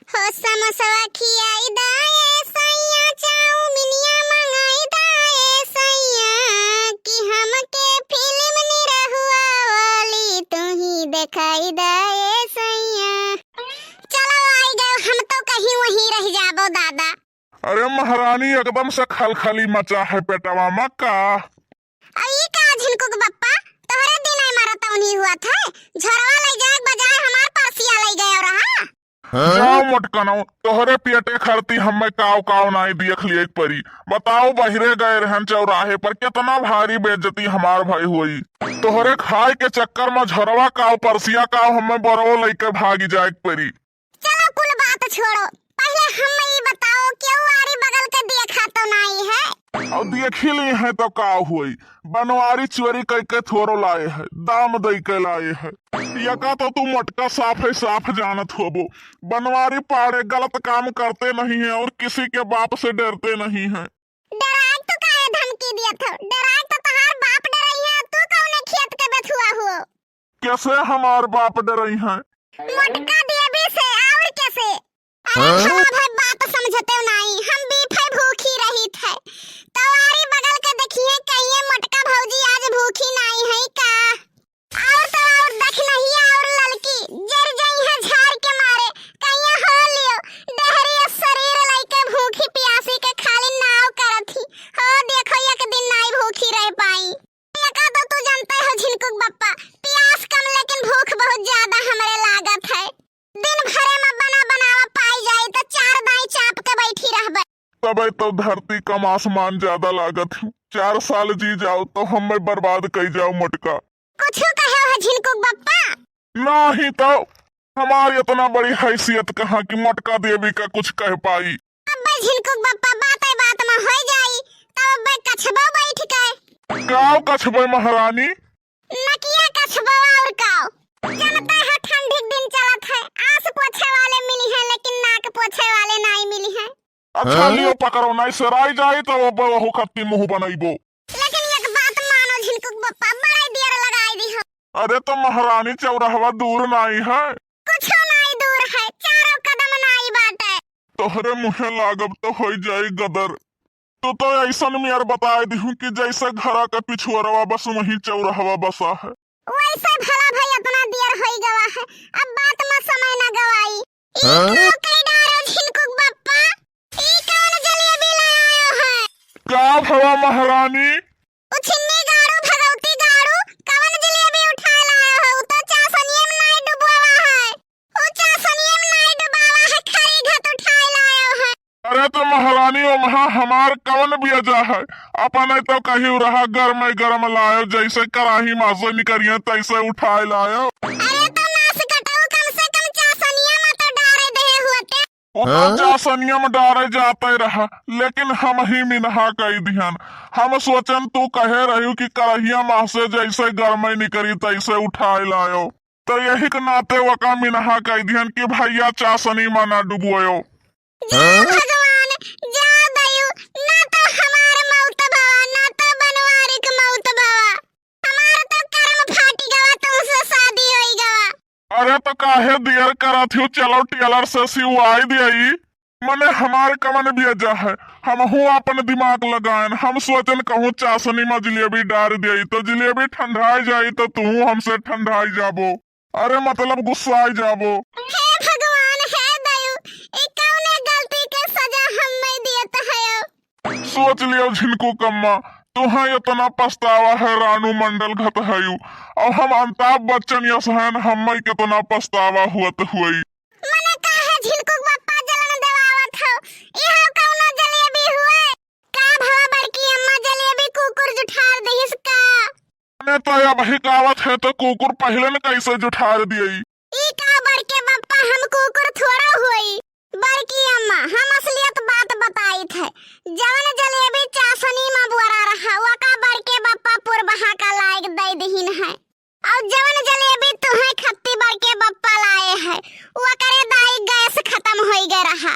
हो समोसवा खियाई दाए सैया चाउमिनिया मंगाई दाए सैया कि हमके फिल्म निरहुआ वाली तू ही दिखाई दाए सैया। चलो आई गए, हम तो कहीं वहीं रह जाबो दादा। अरे महारानी एकदम से खलखली मचा है पेटवा में का। ये का झिनकुक बप्पा तोहरे दिन आई मारा तौनी हुआ था, झरवा ले जाए बजाय हमार परसिया ले गए रहा। जाओ मोटकनो तोहरे पेटे खरती हमें काव काव नाई देख लिए परी। बताओ बहिरे गए रहन चौराहे पर कितना भारी बेइज्जती हमार भाई हुई। तोहरे खाए के चक्कर में झरवा काव परसिया काव हमें बरो लेके भागी जाए परी। चलो कुल बात छोड़ो, पहले हमें ये बताओ क्यों आरी बगल के देखा तो नहीं है। और देखी ली है तो का हुई, बनवारी चोरी करके थोरो लाए है, दाम दे के लाए है। यका तो तू मटका साफ है साफ जानत होबो, बनवारी पाड़े गलत काम करते नहीं है और किसी के बाप से डरते नहीं है। डराए तो काहे धमकी दिया था, डराए तो तहार बाप डराई है, तू कौन खेत के बथुआ हो। कैसे हमार बाप डरई है? मटका देबे से और कैसे। अरे भाई बात समझते नहीं, हम भी फै भूखी रही थे तवारी बगल के देखिए कहिए मटका भौजी आज भूखी नहीं है का। और तो और देख नहीं और ललकी जर गई है झाड़ के मारे कहिए हो लियो देहरी शरीर लेके भूखी प्यासी के खाली नाव करथी हो। देखो एक दिन नहीं भूखी रह पाई। एका तो तू जानते हो झिनकुक बप्पा, प्यास कम लेकिन भूख बहुत ज्यादा हमरे लागत है। दिन भरे में बना बनावा पाई जाए तो चार दाई चाप के बैठी रहबे। तबे तो धरती कम आसमान ज्यादा लागत है। 4 साल जी जाओ तो हमें बर्बाद कर जाओ मटका। कुछ कहे हो झिनकुक बप्पा? नहीं तो हमारी इतना बड़ी हैसियत कहाँ की मटका देवी का कुछ कह पाई। अब झिनकुक बप्पा बात में हो जाई तब बे कछबो बैठ के काव कछबे महारानी। नकिया कछबो और काव जानता है ठंडी दिन चलत है, आस पोछे वाले मिली है लेकिन नाक पोछे वाले नहीं मिली है। अच्छा लियो पकड़ो नहीं सराई जाए तो वो बहु खत्ती मुंह बनाइबो। लेकिन एक बात मानो झिनकुक बप्पा बड़ी देर लगाई दी हो। अरे तो महारानी चौराहा दूर नहीं है, कुछ नहीं दूर है, चारों कदम नहीं बात है। तोहरे मुहे लागब तो हो जाए गदर। तो ऐसा मेयर बताए दी कि जैसे घरा का पिछुआरवा बस वही चौराहा बसा है। वैसे भला भाई अपना देर हो गवा है, अब बात में समय न गवाई। ई कई डारो झिनकुक बप्पा, ई कौन जलेबी लायो है? क्या भवा महारानी? उछिन्नी गाड़ू भगवती गाड़ू कौन जलेबी उठा लायो है? तो चासनिए में नहीं डुबोवा है, ओ चासनिए में नहीं डुबावा है, खरी घट उठा लायो है। अरे तो महारानी ओ महा हमार कौन बिया है, अपने तो कहीं रहा गरम लायो, जैसे कराही मासे निकरिया तैसे उठाए लायो। अरे तो नास कटाओ, कम से कम चासनिया में तो डारे दे होते। वो तो चासनिया में डारे जाते रहा, लेकिन हम ही मिनहा कई ध्यान। हम सोचन तू कहे रही कि कराहिया मासे जैसे गरम निकरी तैसे उठाए लायो, तो यही के नाते वका मिनहा कई ध्यान कि भैया चासनी में ना डुबोयो। भगवान जा दयु, ना तो हमार मौत भवा ना तो बनवारी के मौत भवा, हमार तो कर्म फाटी गवा, तुमसे शादी होई गवा। अरे तो काहे देर करा थी, चलो टेलर से सिवाई दिया। मने हमारे कमन बेजा है, हम हूँ अपन दिमाग लगाएन। हम सोचन कहूँ चासनी में जलेबी डाल दिया तो जलेबी ठंडाई जाई तो तू हमसे ठंडाई जाबो, अरे मतलब गुस्सा जाबो। हे भगवान हे दयु, ई कौने गलती के सजा हमें दियत है। सोच लियो झिनकू कम्मा, तुहा इतना पछतावा है रानू मंडल घत हयू, और हम अमिताभ बच्चन यसहन हमें कितना पछतावा हुआ हुई। मने काहे झिनकुक बप्पा जलन देवावत हो, इहा कौनो जलेबी हुए का भवा बड़की अम्मा जलेबी कुकुर जुठार दहिस का। मैंने तो यह बहिकावत है तो कुकुर पहले न कैसे जुठार दियई। ई का बड़के बप्पा हम कुकुर थोड़ा हुई, बड़की अम्मा हम असलियत बात बताई थे। जवन जलेबी चासनी में बुरा रहा वका बड़के बप्पा पुरबहा का लायक दे दहीन है, और जवन जलेबी तुहे खत्ती बड़के बप्पा लाए है वकरे दाई गैस खत्म होई गए रहा,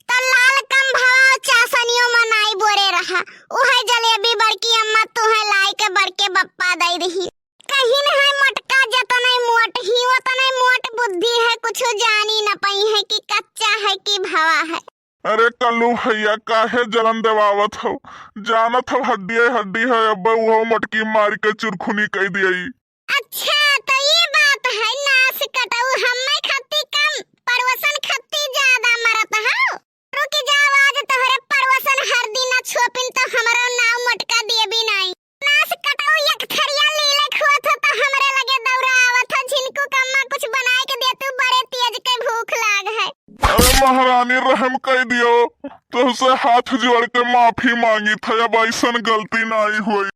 तो लाल कम भवा चासनियों में नाई बोरे रहा, उहे जलेबी बड़की अम्मा तुहे लाई के बड़के बप्पा दे दही। कहीं न है मटका जतने मोट ही उतने मोट बुद्धि है, कुछ जानी न पाई है कि है कि भवा है। अरे कल्लू भैया काहे जलन देवावत हो, जानत हो हड्डी हड्डी है, अब वो मटकी मार के चुरखुनी कह दियई। अच्छा तो ये बात है, नास कटाऊ हमें खत्ती कम पड़वसन खत्ती ज्यादा मरत हो। रुक जाओ आज तोहरे पड़वसन हर दिन छोपिन तो हमरो नाव मटका दिए भी नहीं। नास कटाऊ एक थरिया लीले खोत तो हमरे लगे दौरा आवत हो, झिनको कम्मा कुछ बनाए के दे, तू बड़े तेज के भूख लाग है। अरे महारानी रहम कह दियो, तुझसे हाथ जोड़ के माफी मांगी था, अब ऐसन गलती नहीं हुई।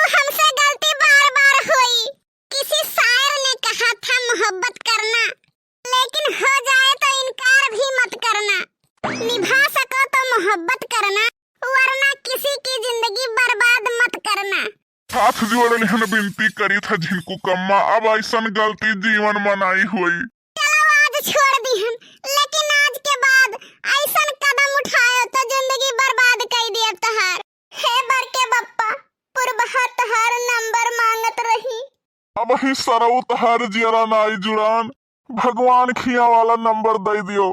हमसे गलती बार बार हुई। किसी शायर ने कहा था मोहब्बत करना, लेकिन हो जाए तो इनकार भी मत करना। निभा सको तो मोहब्बत करना, वरना किसी की जिंदगी बर्बाद मत करना। हाथ जोड़ लिहन विनती करी था झिनको कम्मा, अब ऐसन गलती जीवन में नहीं हुई। छोड़ दी हम, लेकिन आज के बाद ऐसन कदम उठायो तो जिंदगी बर्बाद कर दिया तहार। हे बर के बप्पा पुरबहा तहार नंबर मांगत रही, अब ही सरऊ तहार जियरा नाई जुड़ान, भगवान खिया वाला नंबर दे दियो।